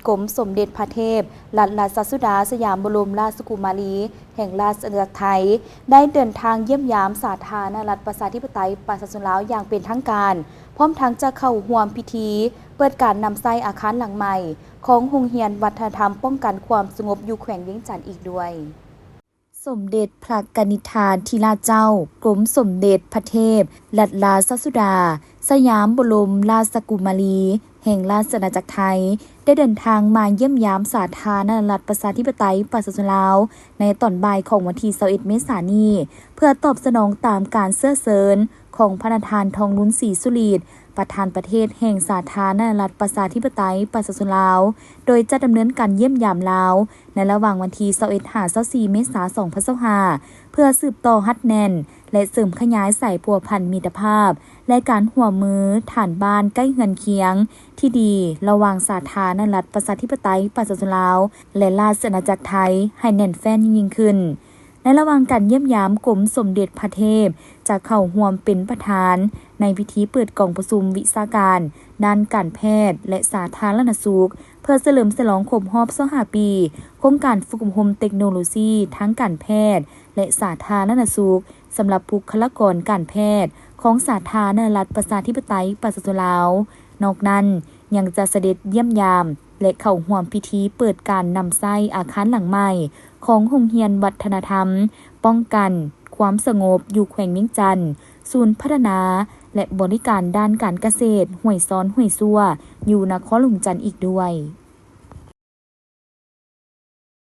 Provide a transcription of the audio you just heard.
กรมสมเด็จพระเทพรัตนราชสุดาสยามบรมราชกุมารีแห่งราชอาณาจักรไทยได้เดินทางเยี่ยมยามสาธารณรัฐประชาธิปไตยประชาชนลาวอย่างเป็นทางการพร้อมทั้งจะเข้าร่วมพิธีเปิดการนำไส้อาคารหลังใหม่ของโรงเรียนวัฒนธรรมป้องกันความสงบอยู่แขวงเวียงจันทน์อีกด้วยสมเด็จพระกนิษฐาธิราชเจ้ากรมสมเด็จพระเทพรัตนราชสุดาสยามบรมราชกุมารีแห่งราชอาณาจักรไทยได้เดินทางมาเยี่ยมยามสาธารณรัฐประชาธิปไตยประชาชนลาวในตอนบ่ายของวันที่21เมษายนนี้เพื่อตอบสนองตามการเสื้อเสริญของพระราชทานทองลุ้นศรีสุฤทธิ์ประธานประเทศแห่งสาธารณรัฐประชาธิปไตยประชาชนลาวโดยจะดำเนินการเยี่ยมยามลาวในระหว่างวันที่21-24เมษายน2025เพื่อสืบต่อฮัดแน่นและเสริมขยายสายพัวพันมิตรภาพและการหัวมือฐานบ้านใกล้เฮือนเคียงที่ดีระหว่างสาธารณรัฐประชาธิปไตยประชาชนลาวและราชอาณาจักรไทยให้แน่นแฟ้นยิ่งขึ้นในระหว่างการเยี่ยมยามกรมสมเด็จพระเทพจะเข้าร่วมเป็นประธานในพิธีเปิดกองประชุมวิชาการด้านการแพทย์และสาธารณสุขเพื่อเฉลิมฉลองครบรอบ25ปีโครงการฝึกอบรมเทคโนโลยีทั้งการแพทย์และสาธารณสุขสำหรับบุคลากรการแพทย์ของสาธารณรัฐประชาธิปไตยประชาชนลาวนอกนั้นยังจะเสด็จเยี่ยมยามและเข้าร่วมพิธีเปิดการนำไส้อาคารหลังใหม่ของโรงเรียนวัฒนธรรมป้องกันความสงบอยู่แขวงเวียงจันทน์ศูนย์พัฒนาและบริการด้านการเกษตรห้วยซ้อนห้วยซัวอยู่นครหลวงจันทน์อีกด้วย